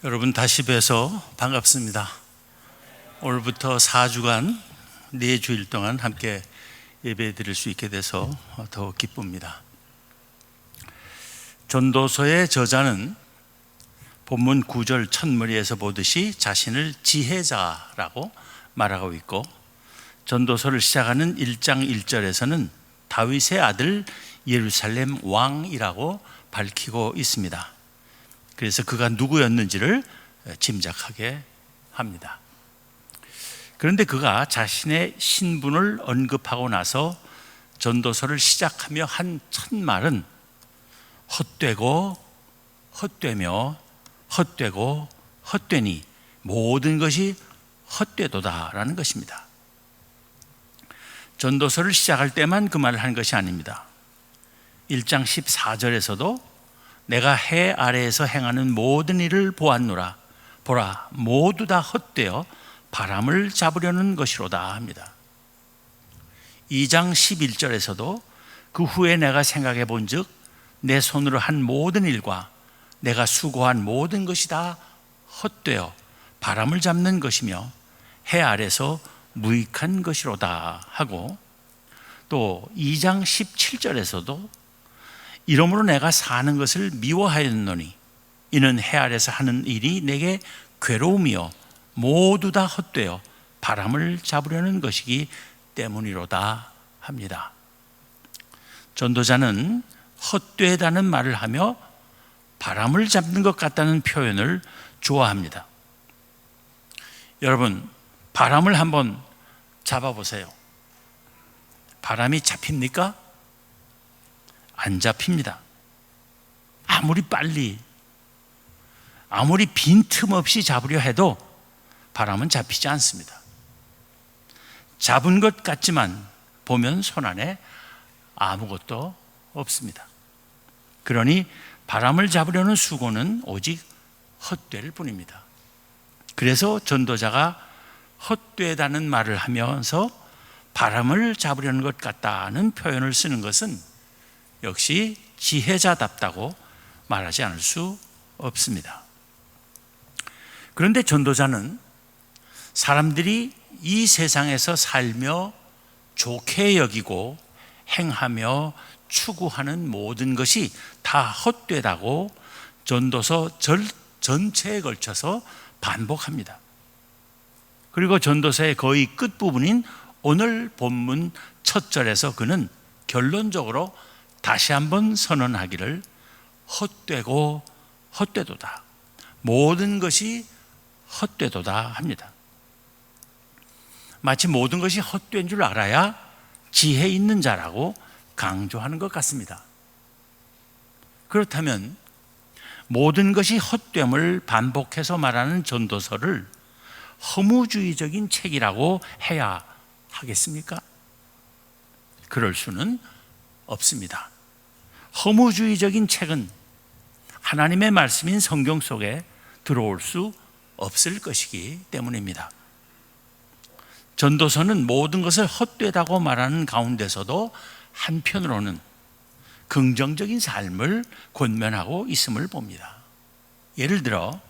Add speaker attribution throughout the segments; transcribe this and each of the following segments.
Speaker 1: 여러분 다시 뵈서 반갑습니다. 오늘부터 4주간 4주일 동안 함께 예배 드릴 수 있게 돼서 더 기쁩니다. 전도서의 저자는 본문 9절 첫머리에서 보듯이 자신을 지혜자라고 말하고 있고, 전도서를 시작하는 1장 1절에서는 다윗의 아들 예루살렘 왕이라고 밝히고 있습니다. 그래서 그가 누구였는지를 짐작하게 합니다. 그런데 그가 자신의 신분을 언급하고 나서 전도서를 시작하며 한 첫 말은 헛되고 헛되며 헛되고 헛되니 모든 것이 헛되도다라는 것입니다. 전도서를 시작할 때만 그 말을 한 것이 아닙니다. 1장 14절에서도 내가 해 아래에서 행하는 모든 일을 보았노라. 보라, 모두 다 헛되어 바람을 잡으려는 것이로다 합니다. 2장 11절에서도 그 후에 내가 생각해 본즉 내 손으로 한 모든 일과 내가 수고한 모든 것이 다 헛되어 바람을 잡는 것이며 해 아래서 무익한 것이로다 하고, 또 2장 17절에서도 이러므로 내가 사는 것을 미워하였노니 이는 해 아래서 하는 일이 내게 괴로움이요 모두 다 헛되어 바람을 잡으려는 것이기 때문이로다 합니다. 전도자는 헛되다는 말을 하며 바람을 잡는 것 같다는 표현을 좋아합니다. 여러분, 바람을 한번 잡아보세요. 바람이 잡힙니까? 안 잡힙니다. 아무리 빨리, 아무리 빈틈없이 잡으려 해도 바람은 잡히지 않습니다. 잡은 것 같지만 보면 손 안에 아무것도 없습니다. 그러니 바람을 잡으려는 수고는 오직 헛될 뿐입니다. 그래서 전도자가 헛되다는 말을 하면서 바람을 잡으려는 것 같다는 표현을 쓰는 것은 역시 지혜자답다고 말하지 않을 수 없습니다. 그런데 전도자는 사람들이 이 세상에서 살며 좋게 여기고 행하며 추구하는 모든 것이 다 헛되다고 전도서 전체에 걸쳐서 반복합니다. 그리고 전도서의 거의 끝부분인 오늘 본문 첫 절에서 그는 결론적으로 다시 한번 선언하기를 헛되고 헛되도다, 모든 것이 헛되도다 합니다. 마치 모든 것이 헛된 줄 알아야 지혜 있는 자라고 강조하는 것 같습니다. 그렇다면 모든 것이 헛됨을 반복해서 말하는 전도서를 허무주의적인 책이라고 해야 하겠습니까? 그럴 수는 없습니다. 허무주의적인 책은 하나님의 말씀인 성경 속에 들어올 수 없을 것이기 때문입니다. 전도서는 모든 것을 헛되다고 말하는 가운데서도 한편으로는 긍정적인 삶을 권면하고 있음을 봅니다. 예를 들어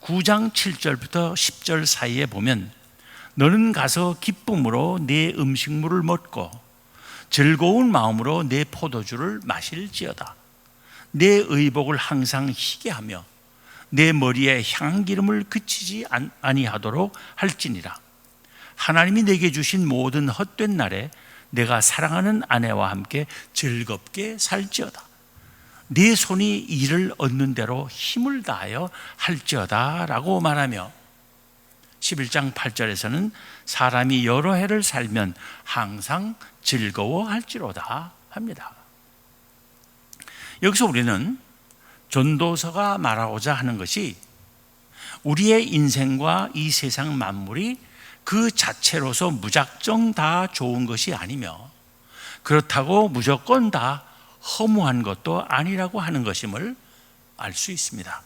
Speaker 1: 9장 7절부터 10절 사이에 보면 너는 가서 기쁨으로 네 음식물을 먹고 즐거운 마음으로 내 포도주를 마실지어다. 내 의복을 항상 희게 하며 내 머리에 향기름을 그치지 아니하도록 할지니라. 하나님이 내게 주신 모든 헛된 날에 내가 사랑하는 아내와 함께 즐겁게 살지어다. 네 손이 일을 얻는 대로 힘을 다하여 할지어다 라고 말하며 11장 8절에서는 사람이 여러 해를 살면 항상 즐거워할지로다 합니다. 여기서 우리는 전도서가 말하고자 하는 것이 우리의 인생과 이 세상 만물이 그 자체로서 무작정 다 좋은 것이 아니며 그렇다고 무조건 다 허무한 것도 아니라고 하는 것임을 알 수 있습니다.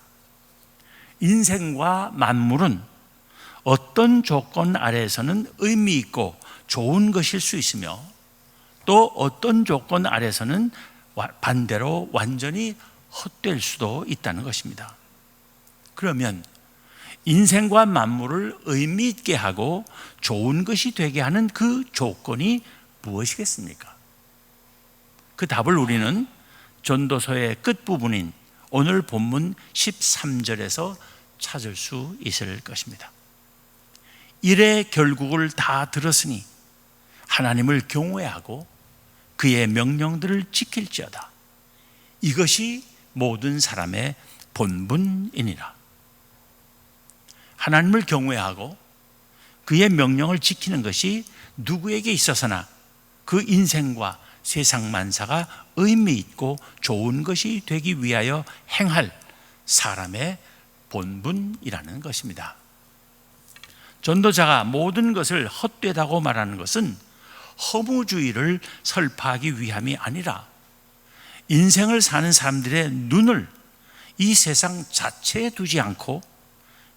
Speaker 1: 인생과 만물은 어떤 조건 아래에서는 의미 있고 좋은 것일 수 있으며 또 어떤 조건 아래에서는 반대로 완전히 헛될 수도 있다는 것입니다. 그러면 인생과 만물을 의미 있게 하고 좋은 것이 되게 하는 그 조건이 무엇이겠습니까? 그 답을 우리는 전도서의 끝부분인 오늘 본문 13절에서 찾을 수 있을 것입니다. 일의 결국을 다 들었으니 하나님을 경외하고 그의 명령들을 지킬지어다. 이것이 모든 사람의 본분이니라. 하나님을 경외하고 그의 명령을 지키는 것이 누구에게 있어서나 그 인생과 세상 만사가 의미 있고 좋은 것이 되기 위하여 행할 사람의 본분이라는 것입니다. 전도자가 모든 것을 헛되다고 말하는 것은 허무주의를 설파하기 위함이 아니라 인생을 사는 사람들의 눈을 이 세상 자체에 두지 않고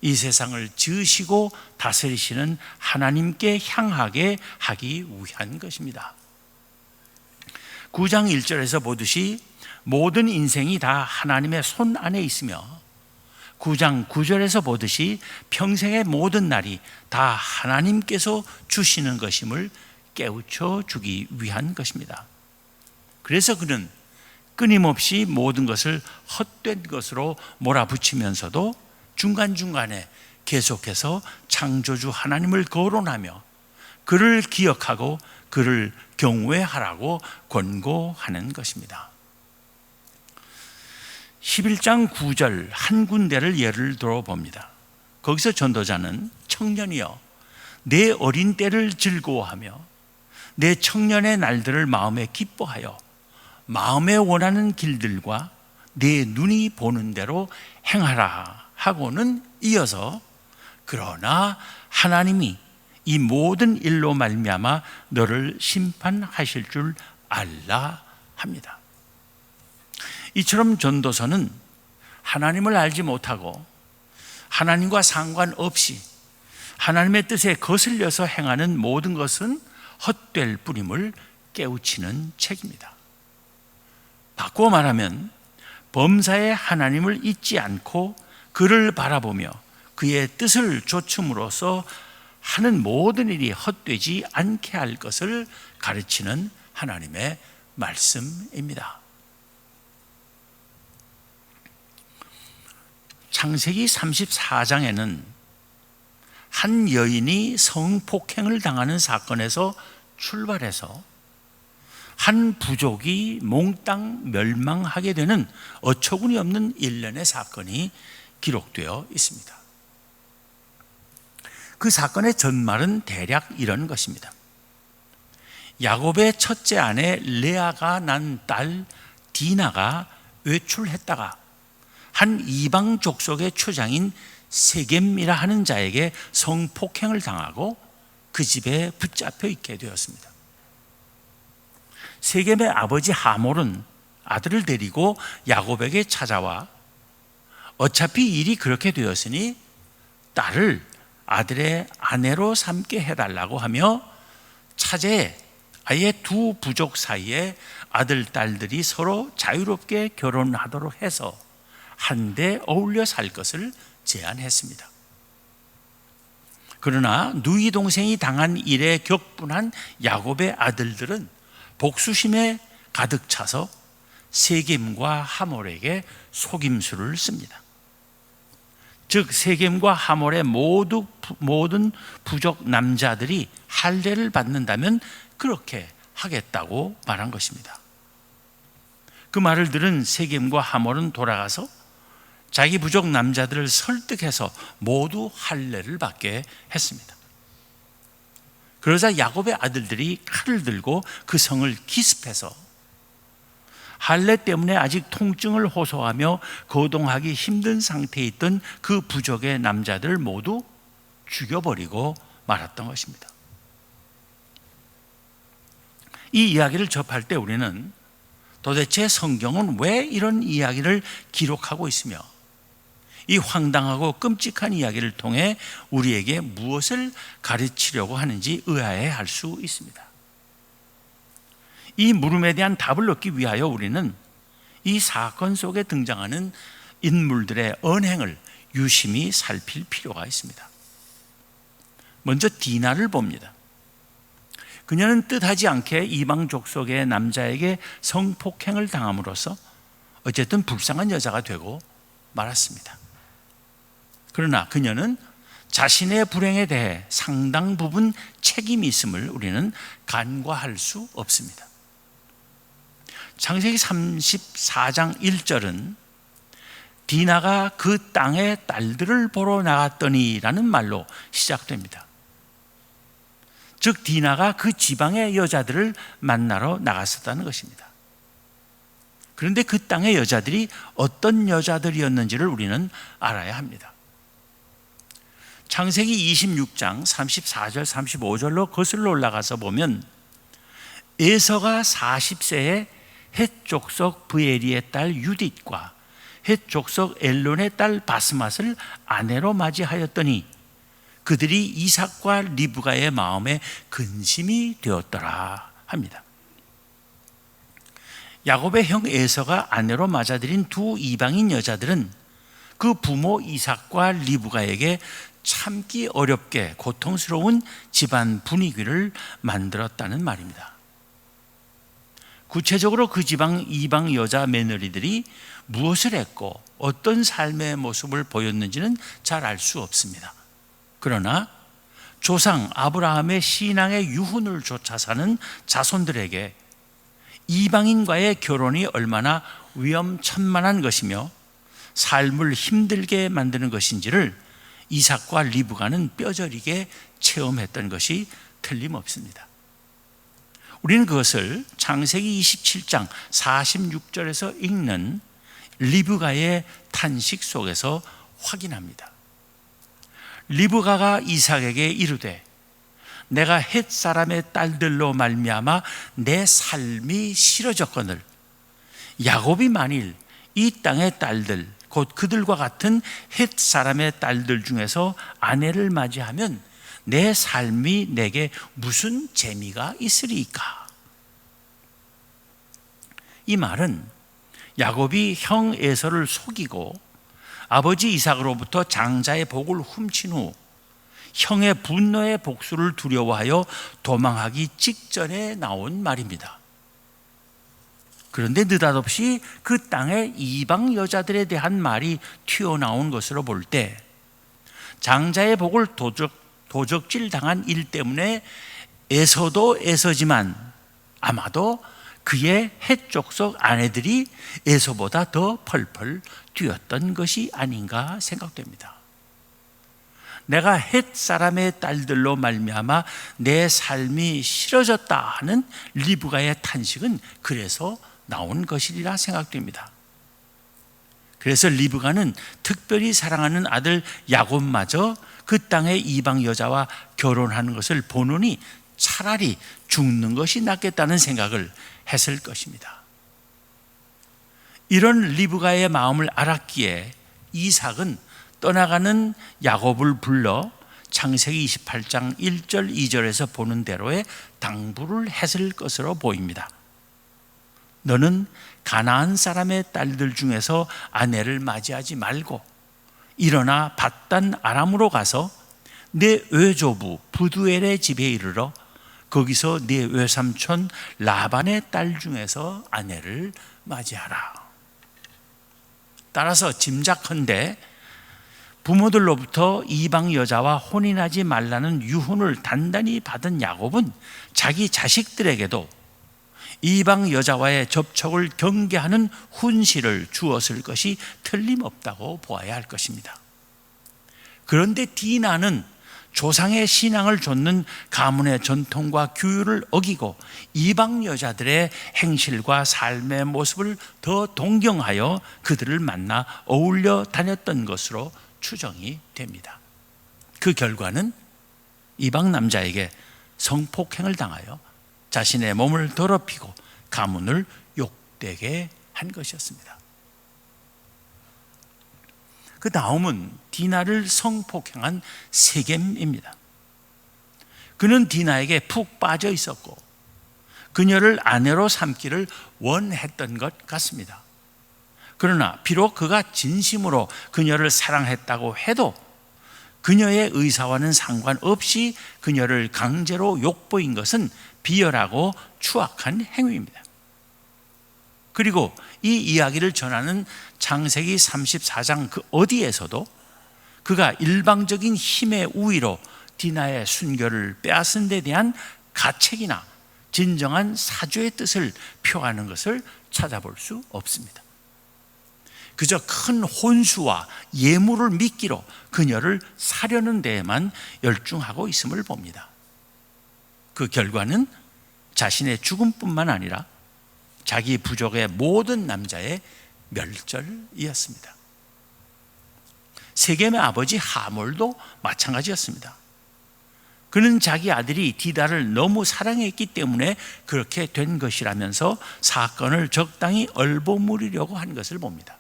Speaker 1: 이 세상을 지으시고 다스리시는 하나님께 향하게 하기 위한 것입니다. 9장 1절에서 보듯이 모든 인생이 다 하나님의 손 안에 있으며 9장 9절에서 보듯이 평생의 모든 날이 다 하나님께서 주시는 것임을 깨우쳐 주기 위한 것입니다. 그래서 그는 끊임없이 모든 것을 헛된 것으로 몰아붙이면서도 중간중간에 계속해서 창조주 하나님을 거론하며 그를 기억하고 그를 경외하라고 권고하는 것입니다. 11장 9절 한 군데를 예를 들어 봅니다. 거기서 전도자는 청년이여 내 어린 때를 즐거워하며 내 청년의 날들을 마음에 기뻐하여 마음에 원하는 길들과 내 눈이 보는 대로 행하라 하고는 이어서 그러나 하나님이 이 모든 일로 말미암아 너를 심판하실 줄 알라 합니다. 이처럼 전도서는 하나님을 알지 못하고 하나님과 상관없이 하나님의 뜻에 거슬려서 행하는 모든 것은 헛될 뿐임을 깨우치는 책입니다. 바꾸어 말하면 범사의 하나님을 잊지 않고 그를 바라보며 그의 뜻을 좇음으로써 하는 모든 일이 헛되지 않게 할 것을 가르치는 하나님의 말씀입니다. 창세기 34장에는 한 여인이 성폭행을 당하는 사건에서 출발해서 한 부족이 몽땅 멸망하게 되는 어처구니 없는 일련의 사건이 기록되어 있습니다. 그 사건의 전말은 대략 이런 것입니다. 야곱의 첫째 아내 레아가 난 딸 디나가 외출했다가 한 이방 족속의 초장인 세겜이라 하는 자에게 성폭행을 당하고 그 집에 붙잡혀 있게 되었습니다. 세겜의 아버지 하몰은 아들을 데리고 야곱에게 찾아와 어차피 일이 그렇게 되었으니 딸을 아들의 아내로 삼게 해달라고 하며 차제에 아예 두 부족 사이에 아들, 딸들이 서로 자유롭게 결혼하도록 해서 한데 어울려 살 것을 제안했습니다. 그러나 누이 동생이 당한 일에 격분한 야곱의 아들들은 복수심에 가득 차서 세겜과 하몰에게 속임수를 씁니다. 즉 세겜과 하몰의 모든 부족 남자들이 할례를 받는다면 그렇게 하겠다고 말한 것입니다. 그 말을 들은 세겜과 하몰은 돌아가서 자기 부족 남자들을 설득해서 모두 할례를 받게 했습니다. 그러자 야곱의 아들들이 칼을 들고 그 성을 기습해서 할례 때문에 아직 통증을 호소하며 거동하기 힘든 상태에 있던 그 부족의 남자들을 모두 죽여버리고 말았던 것입니다. 이 이야기를 접할 때 우리는 도대체 성경은 왜 이런 이야기를 기록하고 있으며 이 황당하고 끔찍한 이야기를 통해 우리에게 무엇을 가르치려고 하는지 의아해할 수 있습니다. 이 물음에 대한 답을 얻기 위하여 우리는 이 사건 속에 등장하는 인물들의 언행을 유심히 살필 필요가 있습니다. 먼저 디나를 봅니다. 그녀는 뜻하지 않게 이방 족속의 남자에게 성폭행을 당함으로써 어쨌든 불쌍한 여자가 되고 말았습니다. 그러나 그녀는 자신의 불행에 대해 상당 부분 책임이 있음을 우리는 간과할 수 없습니다. 창세기 34장 1절은 디나가 그 땅의 딸들을 보러 나갔더니 라는 말로 시작됩니다. 즉 디나가 그 지방의 여자들을 만나러 나갔었다는 것입니다. 그런데 그 땅의 여자들이 어떤 여자들이었는지를 우리는 알아야 합니다. 창세기 26장 34절 35절로 거슬러 올라가서 보면 에서가 40세에 헷 족속 브에리의 딸 유딧과 헷 족속 엘론의 딸 바스맛을 아내로 맞이하였더니 그들이 이삭과 리브가의 마음에 근심이 되었더라 합니다. 야곱의 형 에서가 아내로 맞아들인 두 이방인 여자들은 그 부모 이삭과 리브가에게 참기 어렵게 고통스러운 집안 분위기를 만들었다는 말입니다. 구체적으로 그 지방 이방 여자 며느리들이 무엇을 했고 어떤 삶의 모습을 보였는지는 잘 알 수 없습니다. 그러나 조상 아브라함의 신앙의 유훈을 좇아 사는 자손들에게 이방인과의 결혼이 얼마나 위험천만한 것이며 삶을 힘들게 만드는 것인지를 이삭과 리브가는 뼈저리게 체험했던 것이 틀림없습니다. 우리는 그것을 창세기 27장 46절에서 읽는 리브가의 탄식 속에서 확인합니다. 리브가가 이삭에게 이르되 내가 헷 사람의 딸들로 말미암아 내 삶이 싫어졌거늘 야곱이 만일 이 땅의 딸들 곧 그들과 같은 헷 사람의 딸들 중에서 아내를 맞이하면 내 삶이 내게 무슨 재미가 있으리까? 이 말은 야곱이 형 에서를 속이고 아버지 이삭으로부터 장자의 복을 훔친 후 형의 분노의 복수를 두려워하여 도망하기 직전에 나온 말입니다. 그런데 느닷없이 그 땅의 이방 여자들에 대한 말이 튀어나온 것으로 볼 때 장자의 복을 도적질 당한 일 때문에 에서도 에서지만 아마도 그의 헷 족속 아내들이 에서보다 더 펄펄 뛰었던 것이 아닌가 생각됩니다. 내가 헷 사람의 딸들로 말미암아 내 삶이 싫어졌다 하는 리브가의 탄식은 그래서 나온 것이리라 생각됩니다. 그래서 리브가는 특별히 사랑하는 아들 야곱마저 그 땅의 이방 여자와 결혼하는 것을 보느니 차라리 죽는 것이 낫겠다는 생각을 했을 것입니다. 이런 리브가의 마음을 알았기에 이삭은 떠나가는 야곱을 불러 창세기 28장 1절 2절에서 보는 대로의 당부를 했을 것으로 보입니다. 너는 가나안 사람의 딸들 중에서 아내를 맞이하지 말고 일어나 밧단 아람으로 가서 내 외조부 부두엘의 집에 이르러 거기서 네 외삼촌 라반의 딸 중에서 아내를 맞이하라. 따라서 짐작컨대 부모들로부터 이방 여자와 혼인하지 말라는 유훈을 단단히 받은 야곱은 자기 자식들에게도 이방 여자와의 접촉을 경계하는 훈시를 주었을 것이 틀림없다고 보아야 할 것입니다. 그런데 디나는 조상의 신앙을 좇는 가문의 전통과 규율을 어기고 이방 여자들의 행실과 삶의 모습을 더 동경하여 그들을 만나 어울려 다녔던 것으로 추정이 됩니다. 그 결과는 이방 남자에게 성폭행을 당하여 자신의 몸을 더럽히고 가문을 욕되게 한 것이었습니다. 그 다음은 디나를 성폭행한 세겜입니다. 그는 디나에게 푹 빠져 있었고 그녀를 아내로 삼기를 원했던 것 같습니다. 그러나 비록 그가 진심으로 그녀를 사랑했다고 해도 그녀의 의사와는 상관없이 그녀를 강제로 욕보인 것은 비열하고 추악한 행위입니다. 그리고 이 이야기를 전하는 창세기 34장 그 어디에서도 그가 일방적인 힘의 우위로 디나의 순결을 빼앗은 데 대한 가책이나 진정한 사죄의 뜻을 표하는 것을 찾아볼 수 없습니다. 그저 큰 혼수와 예물을 미끼로 그녀를 사려는 데에만 열중하고 있음을 봅니다. 그 결과는 자신의 죽음뿐만 아니라 자기 부족의 모든 남자의 멸절이었습니다. 세겜의 아버지 하몰도 마찬가지였습니다. 그는 자기 아들이 디다를 너무 사랑했기 때문에 그렇게 된 것이라면서 사건을 적당히 얼버무리려고 한 것을 봅니다.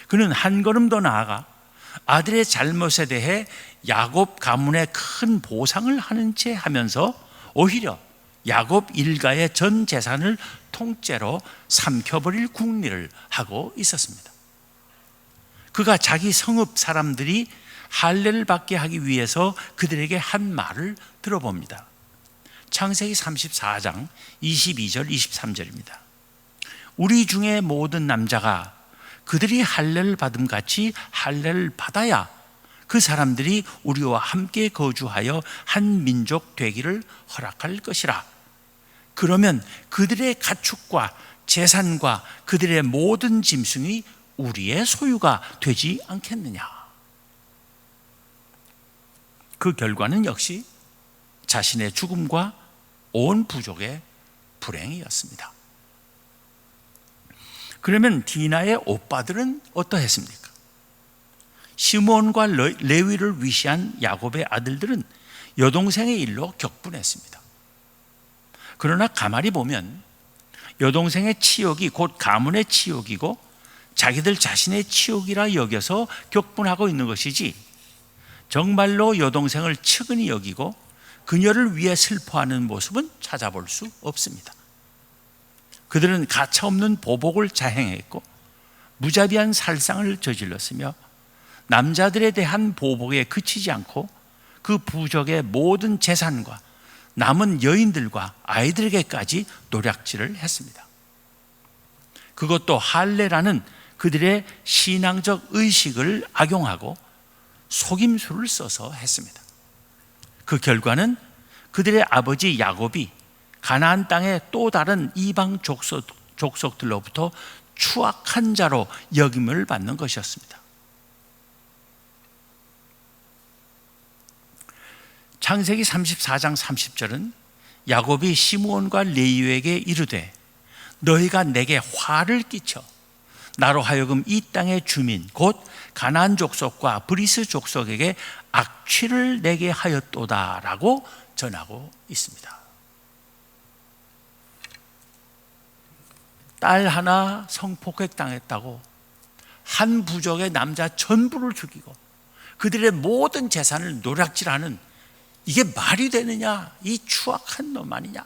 Speaker 1: 그는 한 걸음 더 나아가 아들의 잘못에 대해 야곱 가문에 큰 보상을 하는 채 하면서 오히려 야곱 일가의 전 재산을 통째로 삼켜버릴 궁리를 하고 있었습니다. 그가 자기 성읍 사람들이 할례를 받게 하기 위해서 그들에게 한 말을 들어봅니다. 창세기 34장 22절 23절입니다. 우리 중에 모든 남자가 그들이 할례를 받음 같이 할례를 받아야 그 사람들이 우리와 함께 거주하여 한 민족 되기를 허락할 것이라. 그러면 그들의 가축과 재산과 그들의 모든 짐승이 우리의 소유가 되지 않겠느냐. 그 결과는 역시 자신의 죽음과 온 부족의 불행이었습니다. 그러면 디나의 오빠들은 어떠했습니까? 시므온과 레위를 위시한 야곱의 아들들은 여동생의 일로 격분했습니다. 그러나 가만히 보면 여동생의 치욕이 곧 가문의 치욕이고 자기들 자신의 치욕이라 여겨서 격분하고 있는 것이지, 정말로 여동생을 측은히 여기고 그녀를 위해 슬퍼하는 모습은 찾아볼 수 없습니다. 그들은 가차없는 보복을 자행했고 무자비한 살상을 저질렀으며 남자들에 대한 보복에 그치지 않고 그 부족의 모든 재산과 남은 여인들과 아이들에게까지 노략질을 했습니다. 그것도 할례라는 그들의 신앙적 의식을 악용하고 속임수를 써서 했습니다. 그 결과는 그들의 아버지 야곱이 가나안 땅의 또 다른 이방 족속들로부터 추악한 자로 여김을 받는 것이었습니다. 창세기 34장 30절은 야곱이 시므온과 레위에게 이르되 너희가 내게 화를 끼쳐 나로 하여금 이 땅의 주민 곧 가나안 족속과 브리스 족속에게 악취를 내게 하였도다라고 전하고 있습니다. 딸 하나 성폭행 당했다고 한 부족의 남자 전부를 죽이고 그들의 모든 재산을 노략질하는, 이게 말이 되느냐, 이 추악한 놈 아니냐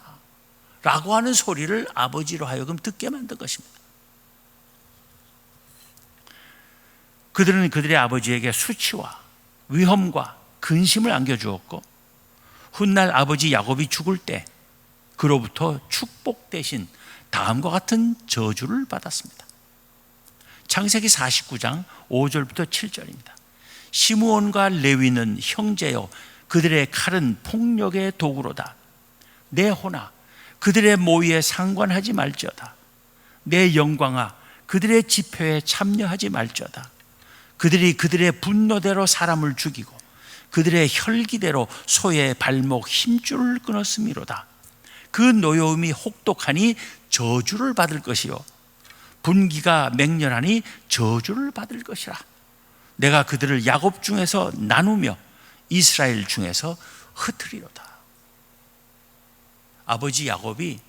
Speaker 1: 라고 하는 소리를 아버지로 하여금 듣게 만든 것입니다. 그들은 그들의 아버지에게 수치와 위험과 근심을 안겨주었고 훗날 아버지 야곱이 죽을 때 그로부터 축복 대신 다음과 같은 저주를 받았습니다. 창세기 49장 5절부터 7절입니다. 시므온과 레위는 형제요 그들의 칼은 폭력의 도구로다. 내 호나 그들의 모의에 상관하지 말지어다. 내 영광아 그들의 집회에 참여하지 말지어다. 그들이 그들의 분노대로 사람을 죽이고 그들의 혈기대로 소의 발목 힘줄을 끊었음이로다. 그 노여움이 혹독하니 저주를 받을 것이요 분기가 맹렬하니 저주를 받을 것이라. 내가 그들을 야곱 중에서 나누며 이스라엘 중에서 흩으리로다. 아버지 야곱이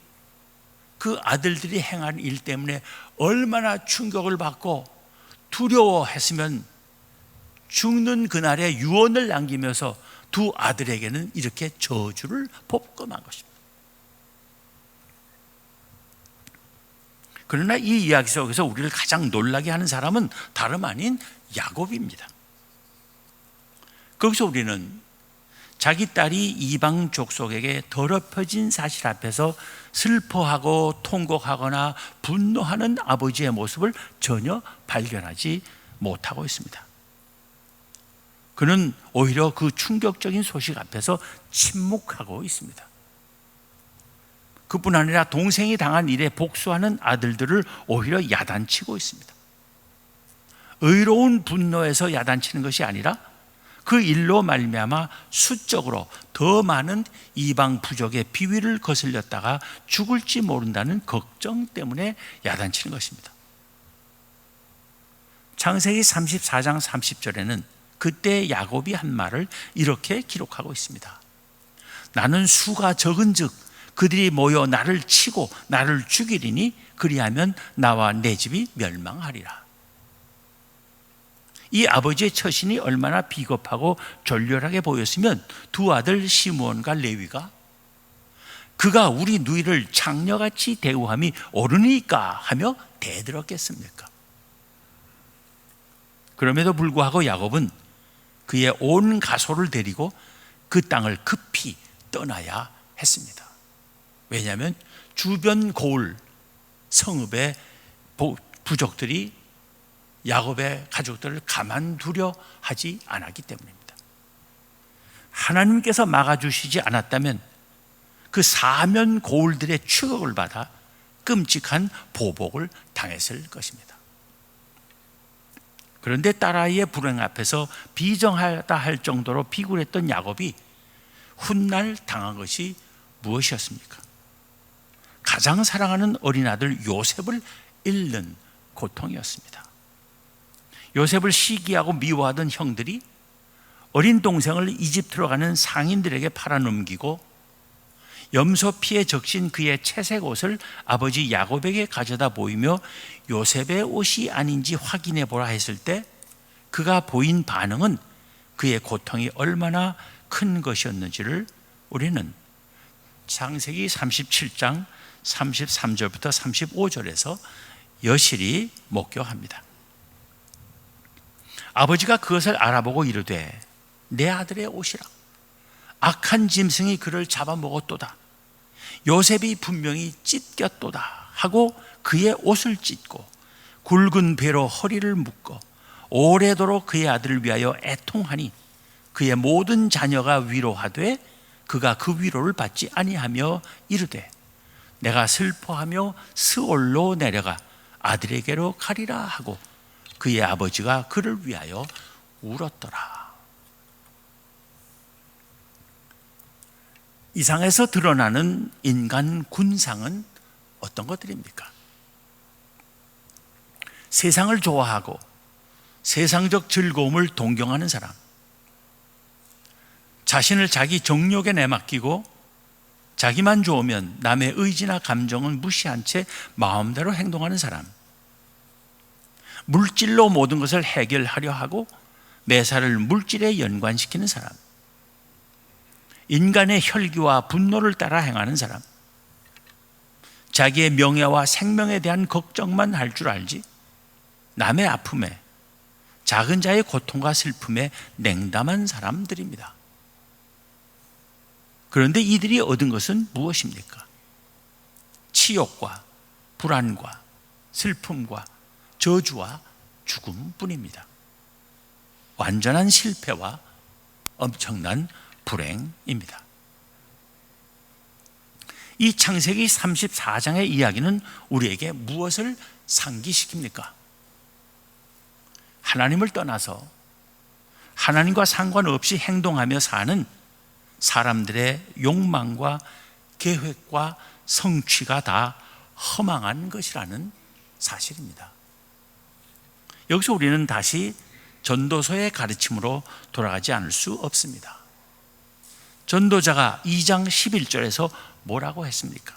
Speaker 1: 그 아들들이 행한 일 때문에 얼마나 충격을 받고 두려워했으면 죽는 그날에 유언을 남기면서 두 아들에게는 이렇게 저주를 복검한 것입니다. 그러나 이 이야기 속에서 우리를 가장 놀라게 하는 사람은 다름 아닌 야곱입니다. 거기서 우리는 자기 딸이 이방 족속에게 더럽혀진 사실 앞에서 슬퍼하고 통곡하거나 분노하는 아버지의 모습을 전혀 발견하지 못하고 있습니다. 그는 오히려 그 충격적인 소식 앞에서 침묵하고 있습니다. 그뿐 아니라 동생이 당한 일에 복수하는 아들들을 오히려 야단치고 있습니다. 의로운 분노에서 야단치는 것이 아니라 그 일로 말미암아 수적으로 더 많은 이방 부족의 비위를 거슬렸다가 죽을지 모른다는 걱정 때문에 야단치는 것입니다. 창세기 34장 30절에는 그때 야곱이 한 말을 이렇게 기록하고 있습니다. 나는 수가 적은즉 그들이 모여 나를 치고 나를 죽이리니 그리하면 나와 내 집이 멸망하리라. 이 아버지의 처신이 얼마나 비겁하고 졸렬하게 보였으면 두 아들 시므온과 레위가 그가 우리 누이를 장녀같이 대우함이 옳으니까 하며 대들었겠습니까? 그럼에도 불구하고 야곱은 그의 온 가소를 데리고 그 땅을 급히 떠나야 했습니다. 왜냐하면 주변 고을 성읍의 부족들이 야곱의 가족들을 가만두려 하지 않았기 때문입니다. 하나님께서 막아주시지 않았다면 그 사면 고을들의 추격을 받아 끔찍한 보복을 당했을 것입니다. 그런데 딸아이의 불행 앞에서 비정하다 할 정도로 비굴했던 야곱이 훗날 당한 것이 무엇이었습니까? 가장 사랑하는 어린 아들 요셉을 잃는 고통이었습니다. 요셉을 시기하고 미워하던 형들이 어린 동생을 이집트로 가는 상인들에게 팔아넘기고 염소 피에 적신 그의 채색 옷을 아버지 야곱에게 가져다 보이며 요셉의 옷이 아닌지 확인해 보라 했을 때 그가 보인 반응은 그의 고통이 얼마나 큰 것이었는지를 우리는 창세기 37장 33절부터 35절에서 여실히 목격합니다. 아버지가 그것을 알아보고 이르되 내 아들의 옷이라. 악한 짐승이 그를 잡아먹었도다. 요셉이 분명히 찢겼도다 하고 그의 옷을 찢고 굵은 배로 허리를 묶어 오래도록 그의 아들을 위하여 애통하니 그의 모든 자녀가 위로하되 그가 그 위로를 받지 아니하며 이르되 내가 슬퍼하며 스올로 내려가 아들에게로 가리라 하고 그의 아버지가 그를 위하여 울었더라. 이상에서 드러나는 인간 군상은 어떤 것들입니까? 세상을 좋아하고 세상적 즐거움을 동경하는 사람, 자신을 자기 정욕에 내맡기고 자기만 좋으면 남의 의지나 감정은 무시한 채 마음대로 행동하는 사람, 물질로 모든 것을 해결하려 하고 매사를 물질에 연관시키는 사람, 인간의 혈기와 분노를 따라 행하는 사람, 자기의 명예와 생명에 대한 걱정만 할 줄 알지 남의 아픔에 작은 자의 고통과 슬픔에 냉담한 사람들입니다. 그런데 이들이 얻은 것은 무엇입니까? 치욕과 불안과 슬픔과 저주와 죽음뿐입니다. 완전한 실패와 엄청난 불행입니다. 이 창세기 34장의 이야기는 우리에게 무엇을 상기시킵니까? 하나님을 떠나서 하나님과 상관없이 행동하며 사는 사람들의 욕망과 계획과 성취가 다 허망한 것이라는 사실입니다. 여기서 우리는 다시 전도서의 가르침으로 돌아가지 않을 수 없습니다. 전도자가 2장 11절에서 뭐라고 했습니까?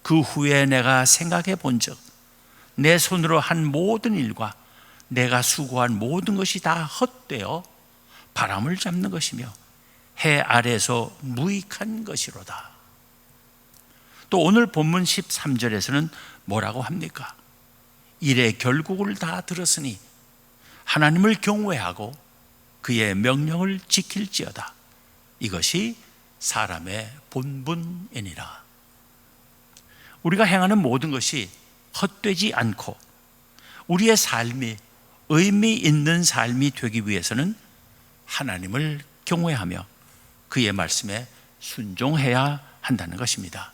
Speaker 1: 그 후에 내가 생각해 본즉 내 손으로 한 모든 일과 내가 수고한 모든 것이 다 헛되어 바람을 잡는 것이며 해 아래에서 무익한 것이로다. 또 오늘 본문 13절에서는 뭐라고 합니까? 일의 결국을 다 들었으니 하나님을 경외하고 그의 명령을 지킬지어다. 이것이 사람의 본분이니라. 우리가 행하는 모든 것이 헛되지 않고 우리의 삶이 의미 있는 삶이 되기 위해서는 하나님을 경외하며 그의 말씀에 순종해야 한다는 것입니다.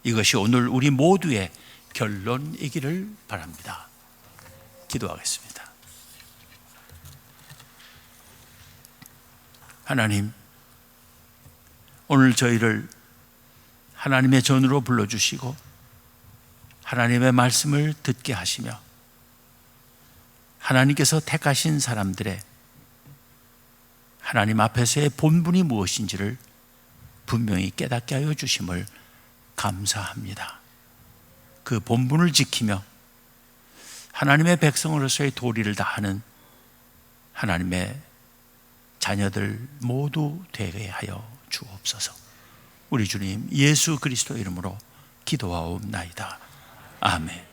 Speaker 1: 이것이 오늘 우리 모두의 결론이기를 바랍니다. 기도하겠습니다. 하나님, 오늘 저희를 하나님의 전으로 불러주시고 하나님의 말씀을 듣게 하시며 하나님께서 택하신 사람들의 하나님 앞에서의 본분이 무엇인지를 분명히 깨닫게 하여 주심을 감사합니다. 그 본분을 지키며 하나님의 백성으로서의 도리를 다하는 하나님의 자녀들 모두 되게 하여 주옵소서. 우리 주님 예수 그리스도 이름으로 기도하옵나이다. 아멘.